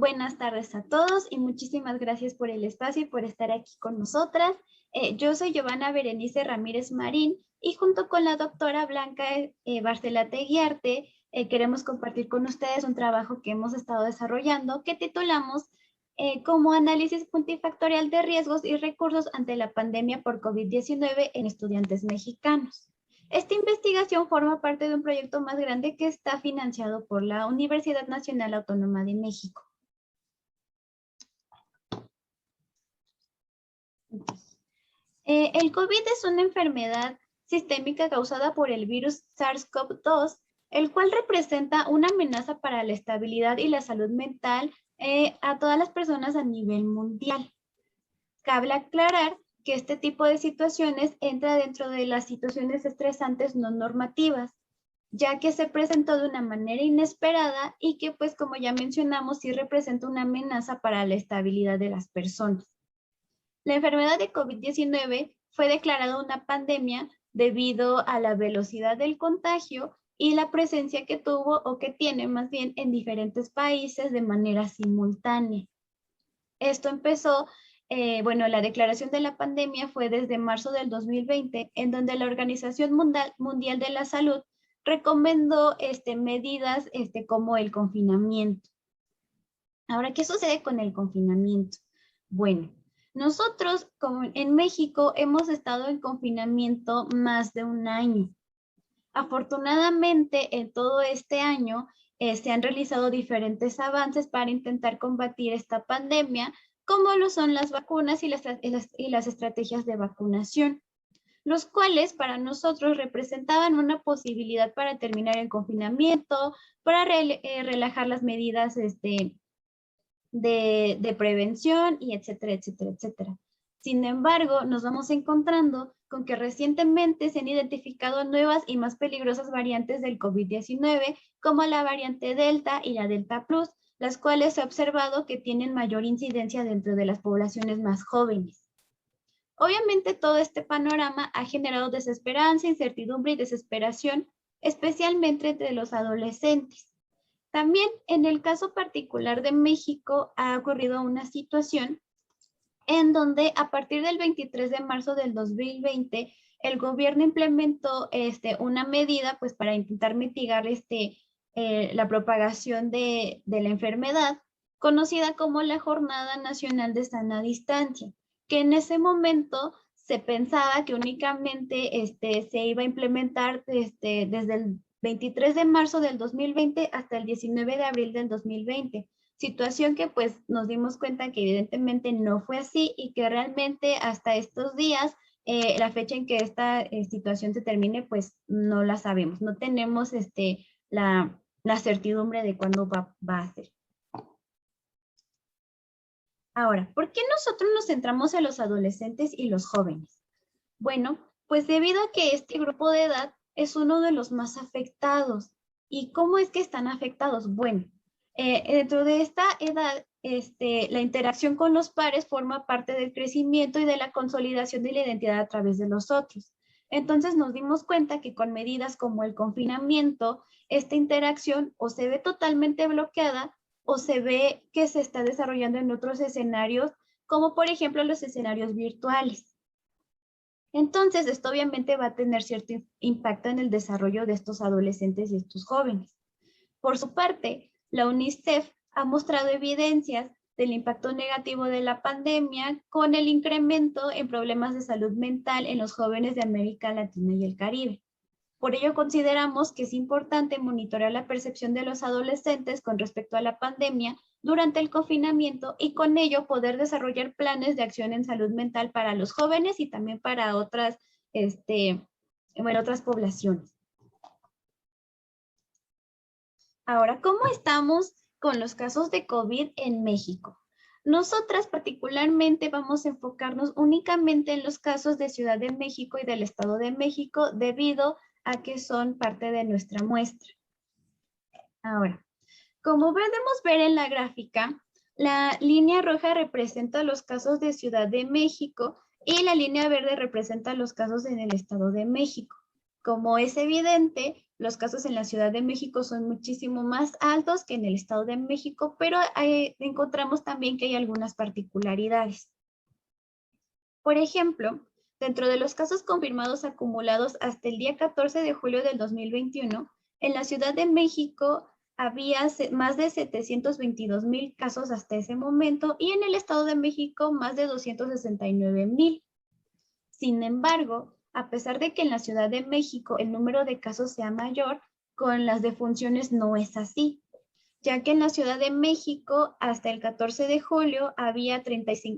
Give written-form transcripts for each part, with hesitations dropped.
Buenas tardes a todos y muchísimas gracias por el espacio y por estar aquí con nosotras. Yo soy Giovanna Berenice Ramírez Marín y junto con la doctora Blanca Barcelate Guiarte queremos compartir con ustedes un trabajo que hemos estado desarrollando que titulamos como análisis multifactorial de riesgos y recursos ante la pandemia por COVID-19 en estudiantes mexicanos. Esta investigación forma parte de un proyecto más grande que está financiado por la Universidad Nacional Autónoma de México. El COVID es una enfermedad sistémica causada por el virus SARS-CoV-2, el cual representa una amenaza para la estabilidad y la salud mental a todas las personas a nivel mundial. Cabe aclarar que este tipo de situaciones entra dentro de las situaciones estresantes no normativas, ya que se presentó de una manera inesperada y que, pues, como ya mencionamos, sí representa una amenaza para la estabilidad de las personas. La enfermedad de COVID-19 fue declarada una pandemia debido a la velocidad del contagio y la presencia que tuvo o que tiene más bien en diferentes países de manera simultánea. Esto empezó, la declaración de la pandemia fue desde marzo del 2020, en donde la Organización Mundial de la Salud recomendó medidas como el confinamiento. Ahora, ¿qué sucede con el confinamiento? Bueno, nosotros como en México hemos estado en confinamiento más de un año. Afortunadamente, en todo este año se han realizado diferentes avances para intentar combatir esta pandemia, como lo son las vacunas y las estrategias de vacunación, los cuales para nosotros representaban una posibilidad para terminar el confinamiento, para relajar las medidas de prevención y etcétera, etcétera, etcétera. Sin embargo, nos vamos encontrando con que recientemente se han identificado nuevas y más peligrosas variantes del COVID-19, como la variante Delta y la Delta Plus, las cuales se ha observado que tienen mayor incidencia dentro de las poblaciones más jóvenes. Obviamente, todo este panorama ha generado desesperanza, incertidumbre y desesperación, especialmente entre los adolescentes. También en el caso particular de México ha ocurrido una situación en donde a partir del 23 de marzo del 2020 el gobierno implementó una medida pues para intentar mitigar la propagación de la enfermedad, conocida como la Jornada Nacional de Sana Distancia, que en ese momento se pensaba que únicamente se iba a implementar desde el 23 de marzo del 2020 hasta el 19 de abril del 2020. Situación que pues nos dimos cuenta que evidentemente no fue así y que realmente hasta estos días, la fecha en que esta situación se termine, pues no la sabemos. No tenemos la certidumbre de cuándo va a ser. Ahora, ¿por qué nosotros nos centramos en los adolescentes y los jóvenes? Bueno, pues debido a que este grupo de edad es uno de los más afectados. ¿Y cómo es que están afectados? Bueno, dentro de esta edad, la interacción con los pares forma parte del crecimiento y de la consolidación de la identidad a través de los otros. Entonces nos dimos cuenta que con medidas como el confinamiento, esta interacción o se ve totalmente bloqueada o se ve que se está desarrollando en otros escenarios, como por ejemplo los escenarios virtuales. Entonces, esto obviamente va a tener cierto impacto en el desarrollo de estos adolescentes y estos jóvenes. Por su parte, la UNICEF ha mostrado evidencias del impacto negativo de la pandemia con el incremento en problemas de salud mental en los jóvenes de América Latina y el Caribe. Por ello, consideramos que es importante monitorear la percepción de los adolescentes con respecto a la pandemia durante el confinamiento y con ello poder desarrollar planes de acción en salud mental para los jóvenes y también para otras poblaciones. Ahora, ¿cómo estamos con los casos de COVID en México? Nosotras particularmente vamos a enfocarnos únicamente en los casos de Ciudad de México y del Estado de México debido a que son parte de nuestra muestra. Ahora, como podemos ver en la gráfica, la línea roja representa los casos de Ciudad de México y la línea verde representa los casos en el Estado de México. Como es evidente, Los casos en la Ciudad de México son muchísimo más altos que en el Estado de México, pero encontramos también que hay algunas particularidades. Por ejemplo, dentro de los casos confirmados acumulados hasta el día 14 de julio del 2021, en la Ciudad de México había más de 722,000 casos hasta ese momento y en el Estado de México más de 269,000. Sin embargo, a pesar de que en la Ciudad de México el número de casos sea mayor, con las defunciones no es así, ya que en la Ciudad de México hasta el 14 de julio había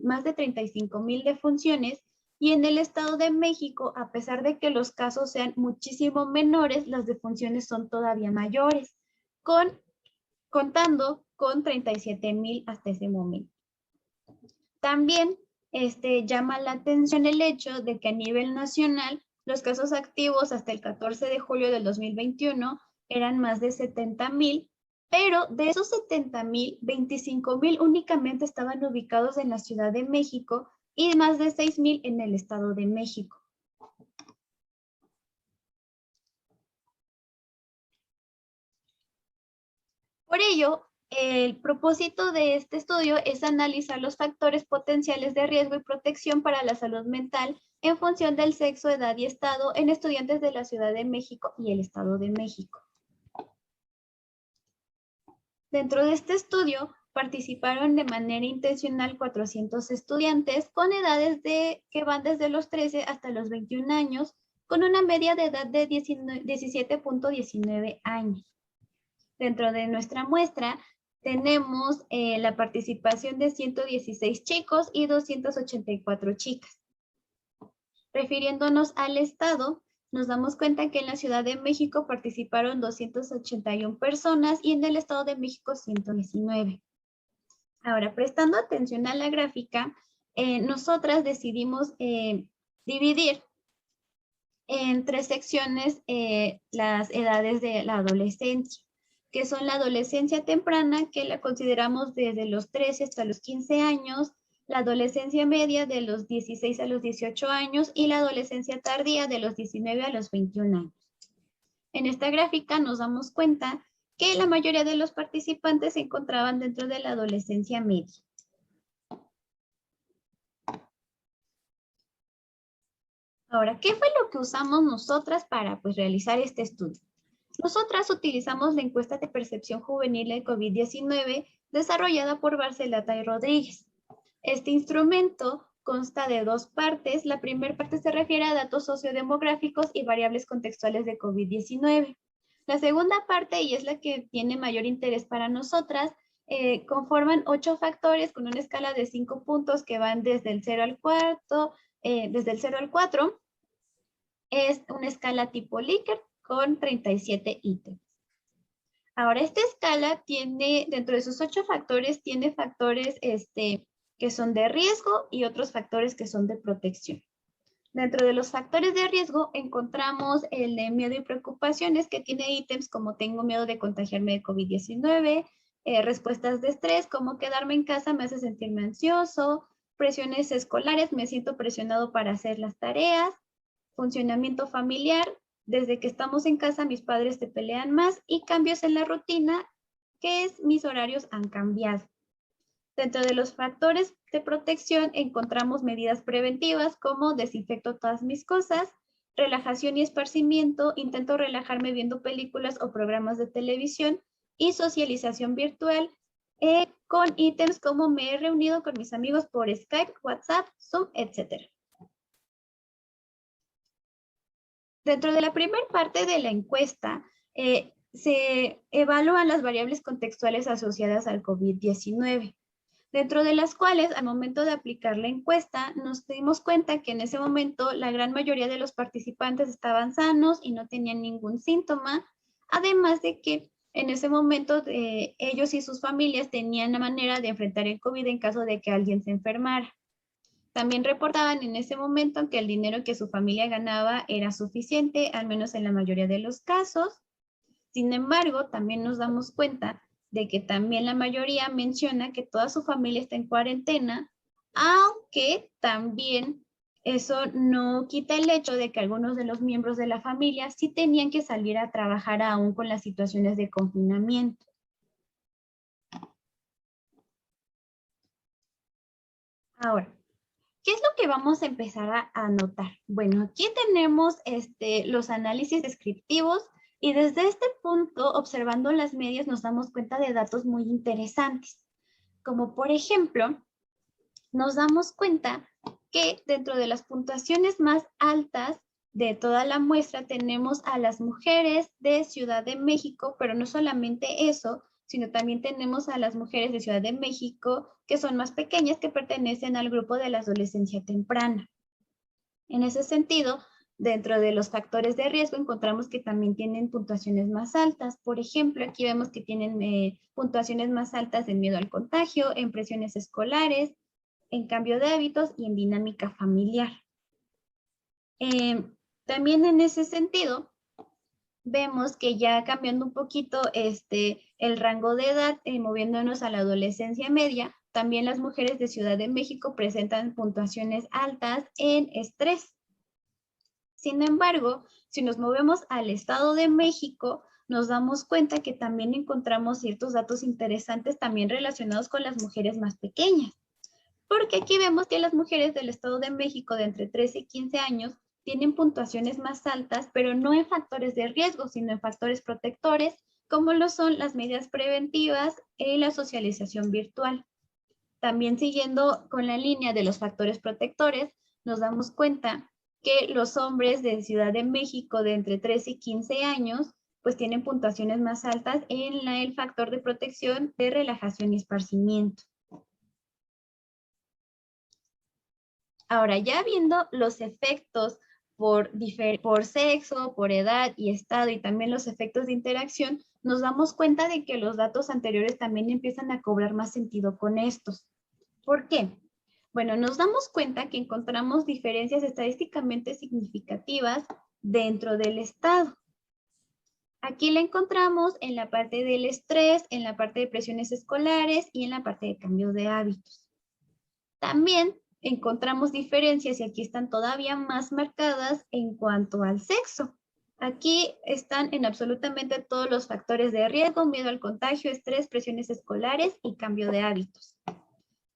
más de 35,000 defunciones y en el Estado de México, a pesar de que los casos sean muchísimo menores, las defunciones son todavía mayores, contando con 37,000 hasta ese momento. También llama la atención el hecho de que a nivel nacional los casos activos hasta el 14 de julio del 2021 eran más de 70,000, pero de esos 70,000, 25,000 únicamente estaban ubicados en la Ciudad de México y más de 6,000 en el Estado de México. Por ello, el propósito de este estudio es analizar los factores potenciales de riesgo y protección para la salud mental en función del sexo, edad y estado en estudiantes de la Ciudad de México y el Estado de México. Dentro de este estudio participaron de manera intencional 400 estudiantes con edades que van desde los 13 hasta los 21 años, con una media de edad de 17.19 años. Dentro de nuestra muestra tenemos la participación de 116 chicos y 284 chicas. Refiriéndonos al estado, nos damos cuenta que en la Ciudad de México participaron 281 personas y en el Estado de México 119. Ahora, prestando atención a la gráfica, nosotras decidimos dividir en 3 secciones las edades de la adolescencia, que son la adolescencia temprana, que la consideramos desde los 13 hasta los 15 años, la adolescencia media de los 16 a los 18 años y la adolescencia tardía de los 19 a los 21 años. En esta gráfica nos damos cuenta que la mayoría de los participantes se encontraban dentro de la adolescencia media. Ahora, ¿qué fue lo que usamos nosotras para realizar este estudio? Nosotras utilizamos la encuesta de percepción juvenil de COVID-19 desarrollada por Barcelata y Rodríguez. Este instrumento consta de 2 partes. La primera parte se refiere a datos sociodemográficos y variables contextuales de COVID-19. La segunda parte, y es la que tiene mayor interés para nosotras, conforman 8 factores con una escala de 5 puntos que van desde el 0 al 4, es una escala tipo Likert con 37 ítems. Ahora, esta escala tiene, dentro de sus 8 factores, tiene factores que son de riesgo y otros factores que son de protección. Dentro de los factores de riesgo encontramos el de miedo y preocupaciones, que tiene ítems como tengo miedo de contagiarme de COVID-19, respuestas de estrés, como quedarme en casa me hace sentirme ansioso, presiones escolares, me siento presionado para hacer las tareas, funcionamiento familiar, desde que estamos en casa mis padres se pelean más, y cambios en la rutina, que es mis horarios han cambiado. Dentro de los factores de protección encontramos medidas preventivas como desinfecto todas mis cosas, relajación y esparcimiento, intento relajarme viendo películas o programas de televisión y socialización virtual con ítems como me he reunido con mis amigos por Skype, WhatsApp, Zoom, etc. Dentro de la primera parte de la encuesta se evalúan las variables contextuales asociadas al COVID-19. Dentro de las cuales, al momento de aplicar la encuesta, nos dimos cuenta que en ese momento la gran mayoría de los participantes estaban sanos y no tenían ningún síntoma, además de que en ese momento ellos y sus familias tenían la manera de enfrentar el COVID en caso de que alguien se enfermara. También reportaban en ese momento que el dinero que su familia ganaba era suficiente, al menos en la mayoría de los casos. Sin embargo, también nos damos cuenta de que también la mayoría menciona que toda su familia está en cuarentena, aunque también Eso no quita el hecho de que algunos de los miembros de la familia sí tenían que salir a trabajar aún con las situaciones de confinamiento. Ahora, ¿qué es lo que vamos a empezar a notar? Bueno, aquí tenemos los análisis descriptivos y desde este punto, observando las medias, nos damos cuenta de datos muy interesantes. Como por ejemplo, nos damos cuenta que dentro de las puntuaciones más altas de toda la muestra tenemos a las mujeres de Ciudad de México, pero no solamente eso, sino también tenemos a las mujeres de Ciudad de México que son más pequeñas, que pertenecen al grupo de la adolescencia temprana. En ese sentido, dentro de los factores de riesgo encontramos que también tienen puntuaciones más altas. Por ejemplo, aquí vemos que tienen puntuaciones más altas en miedo al contagio, en presiones escolares, en cambio de hábitos y en dinámica familiar. También en ese sentido, vemos que ya cambiando un poquito el rango de edad, moviéndonos a la adolescencia media, también las mujeres de Ciudad de México presentan puntuaciones altas en estrés. Sin embargo, si nos movemos al Estado de México, nos damos cuenta que también encontramos ciertos datos interesantes también relacionados con las mujeres más pequeñas. Porque aquí vemos que las mujeres del Estado de México de entre 13 y 15 años tienen puntuaciones más altas, pero no en factores de riesgo, sino en factores protectores, como lo son las medidas preventivas y la socialización virtual. También siguiendo con la línea de los factores protectores, nos damos cuenta que los hombres de Ciudad de México de entre 13 y 15 años pues tienen puntuaciones más altas en el factor de protección de relajación y esparcimiento. Ahora, ya viendo los efectos por sexo, por edad y estado y también los efectos de interacción, nos damos cuenta de que los datos anteriores también empiezan a cobrar más sentido con estos. ¿Por qué? Bueno, nos damos cuenta que encontramos diferencias estadísticamente significativas dentro del estado. Aquí la encontramos en la parte del estrés, en la parte de presiones escolares y en la parte de cambio de hábitos. También encontramos diferencias y aquí están todavía más marcadas en cuanto al sexo. Aquí están en absolutamente todos los factores de riesgo, miedo al contagio, estrés, presiones escolares y cambio de hábitos.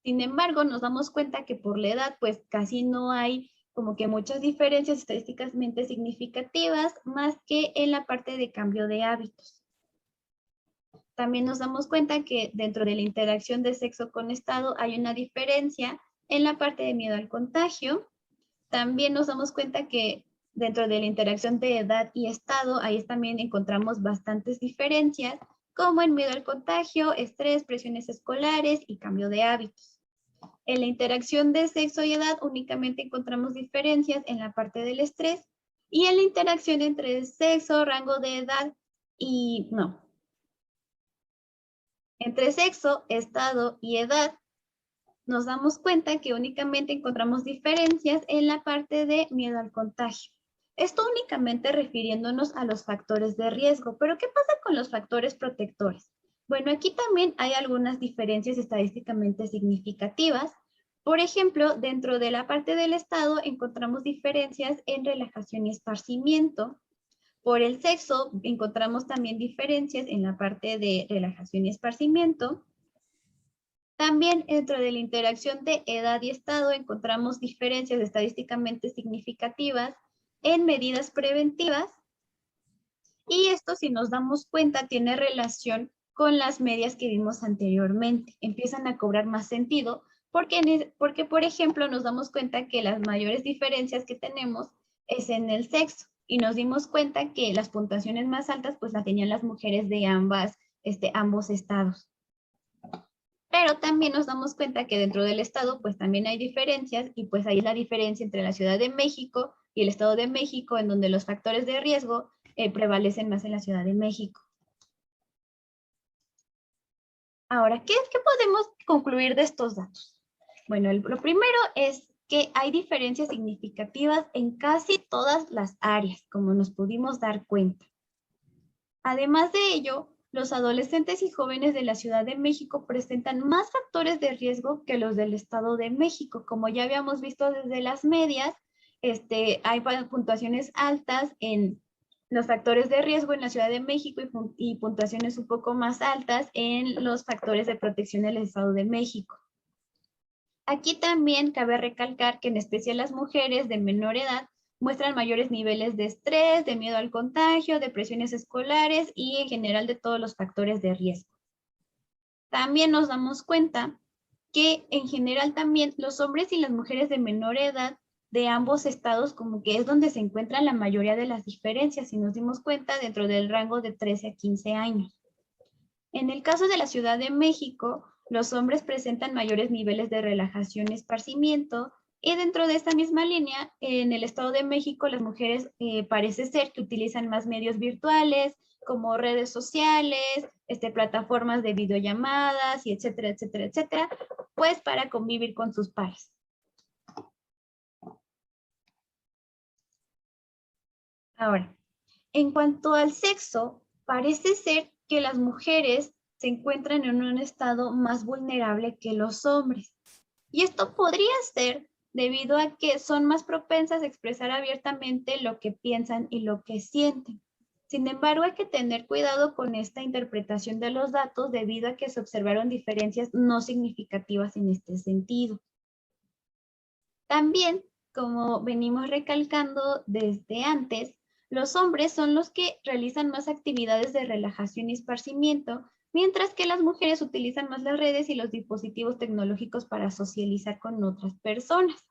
Sin embargo, nos damos cuenta que por la edad, pues casi no hay como que muchas diferencias estadísticamente significativas, más que en la parte de cambio de hábitos. También nos damos cuenta que dentro de la interacción de sexo con estado hay una diferencia en la parte de miedo al contagio. También nos damos cuenta que dentro de la interacción de edad y estado, ahí también encontramos bastantes diferencias, como en miedo al contagio, estrés, presiones escolares y cambio de hábitos. En la interacción de sexo y edad únicamente encontramos diferencias en la parte del estrés y en la interacción entre sexo, rango de edad y no. Entre sexo, estado y edad nos damos cuenta que únicamente encontramos diferencias en la parte de miedo al contagio. Esto únicamente refiriéndonos a los factores de riesgo, pero ¿qué pasa con los factores protectores? Bueno, aquí también hay algunas diferencias estadísticamente significativas. Por ejemplo, dentro de la parte del estado encontramos diferencias en relajación y esparcimiento. Por el sexo encontramos también diferencias en la parte de relajación y esparcimiento. También dentro de la interacción de edad y estado encontramos diferencias estadísticamente significativas en medidas preventivas y esto, si nos damos cuenta, tiene relación con las medias que vimos anteriormente. Empiezan a cobrar más sentido porque, por ejemplo, nos damos cuenta que las mayores diferencias que tenemos es en el sexo y nos dimos cuenta que las puntuaciones más altas pues las tenían las mujeres de ambos estados. Pero también nos damos cuenta que dentro del estado pues también hay diferencias y pues ahí es la diferencia entre la Ciudad de México y el Estado de México, en donde los factores de riesgo prevalecen más en la Ciudad de México. Ahora, ¿qué podemos concluir de estos datos? Bueno, lo primero es que hay diferencias significativas en casi todas las áreas, como nos pudimos dar cuenta. Además de ello, los adolescentes y jóvenes de la Ciudad de México presentan más factores de riesgo que los del Estado de México. Como ya habíamos visto desde las medias, hay puntuaciones altas en los factores de riesgo en la Ciudad de México y puntuaciones un poco más altas en los factores de protección del Estado de México. Aquí también cabe recalcar que en especial las mujeres de menor edad muestran mayores niveles de estrés, de miedo al contagio, de presiones escolares y en general de todos los factores de riesgo. También nos damos cuenta que en general también los hombres y las mujeres de menor edad de ambos estados como que es donde se encuentran la mayoría de las diferencias, si nos dimos cuenta, dentro del rango de 13 a 15 años. En el caso de la Ciudad de México, los hombres presentan mayores niveles de relajación y esparcimiento, y dentro de esta misma línea, en el Estado de México, las mujeres parece ser que utilizan más medios virtuales, como redes sociales, plataformas de videollamadas, y etcétera, etcétera, etcétera, pues para convivir con sus pares. Ahora, en cuanto al sexo, parece ser que las mujeres se encuentran en un estado más vulnerable que los hombres. Y esto podría ser debido a que son más propensas a expresar abiertamente lo que piensan y lo que sienten. Sin embargo, hay que tener cuidado con esta interpretación de los datos debido a que se observaron diferencias no significativas en este sentido. También, como venimos recalcando desde antes, los hombres son los que realizan más actividades de relajación y esparcimiento, mientras que las mujeres utilizan más las redes y los dispositivos tecnológicos para socializar con otras personas.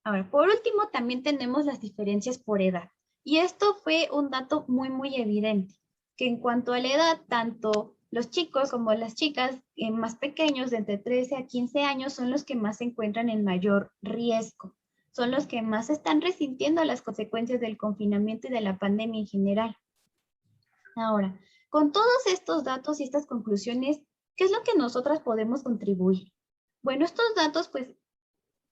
Ahora, por último, también tenemos las diferencias por edad. Y esto fue un dato muy, muy evidente, que en cuanto a la edad, tanto los chicos como las chicas más pequeños, de entre 13 a 15 años, son los que más se encuentran en mayor riesgo. Son los que más están resintiendo las consecuencias del confinamiento y de la pandemia en general. Ahora, con todos estos datos y estas conclusiones, ¿qué es lo que nosotras podemos contribuir? Bueno, estos datos, pues,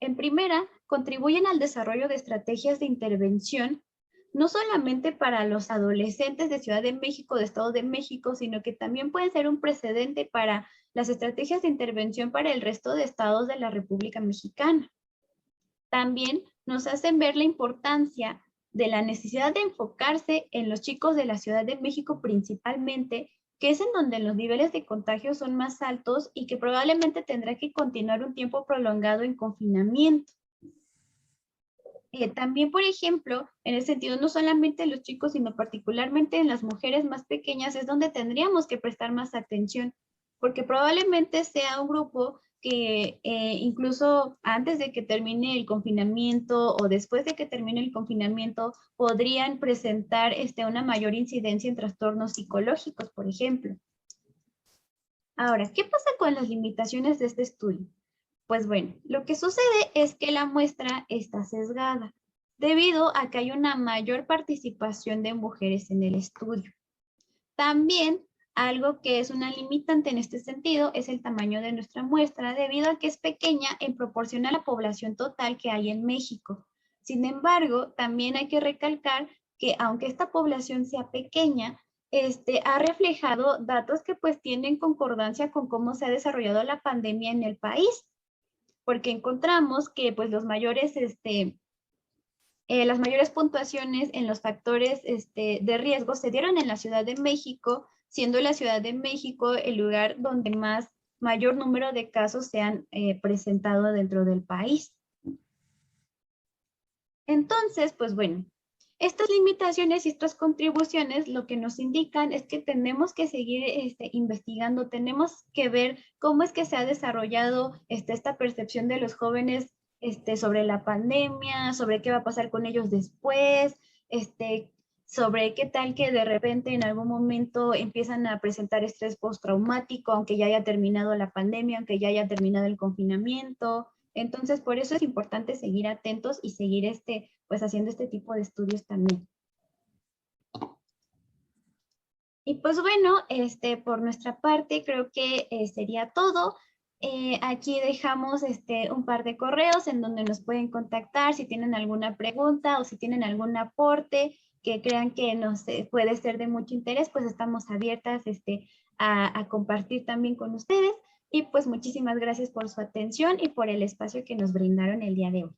en primera, contribuyen al desarrollo de estrategias de intervención, no solamente para los adolescentes de Ciudad de México, de Estado de México, sino que también pueden ser un precedente para las estrategias de intervención para el resto de estados de la República Mexicana. También nos hacen ver la importancia de la necesidad de enfocarse en los chicos de la Ciudad de México principalmente, que es en donde los niveles de contagio son más altos y que probablemente tendrá que continuar un tiempo prolongado en confinamiento. También, por ejemplo, en el sentido no solamente en los chicos, sino particularmente en las mujeres más pequeñas, es donde tendríamos que prestar más atención, porque probablemente sea un grupo que incluso antes de que termine el confinamiento o después de que termine el confinamiento podrían presentar una mayor incidencia en trastornos psicológicos, por ejemplo. Ahora, ¿qué pasa con las limitaciones de este estudio? Pues bueno, lo que sucede es que la muestra está sesgada, debido a que hay una mayor participación de mujeres en el estudio. También, algo que es una limitante en este sentido es el tamaño de nuestra muestra, debido a que es pequeña en proporción a la población total que hay en México. Sin embargo, también hay que recalcar que aunque esta población sea pequeña, ha reflejado datos que pues tienen concordancia con cómo se ha desarrollado la pandemia en el país, porque encontramos que pues las mayores puntuaciones en los factores de riesgo se dieron en la Ciudad de México, siendo la Ciudad de México el lugar donde mayor número de casos se han presentado dentro del país. Entonces, pues bueno, estas limitaciones y estas contribuciones lo que nos indican es que tenemos que seguir investigando, tenemos que ver cómo es que se ha desarrollado esta percepción de los jóvenes sobre la pandemia, sobre qué va a pasar con ellos después, sobre qué tal que de repente en algún momento empiezan a presentar estrés postraumático, aunque ya haya terminado la pandemia, aunque ya haya terminado el confinamiento. Entonces, por eso es importante seguir atentos y seguir pues haciendo este tipo de estudios también. Y pues bueno, por nuestra parte creo que sería todo. Aquí dejamos un par de correos en donde nos pueden contactar si tienen alguna pregunta o si tienen algún aporte que crean que nos puede ser de mucho interés, pues estamos abiertas a compartir también con ustedes. Y pues muchísimas gracias por su atención y por el espacio que nos brindaron el día de hoy.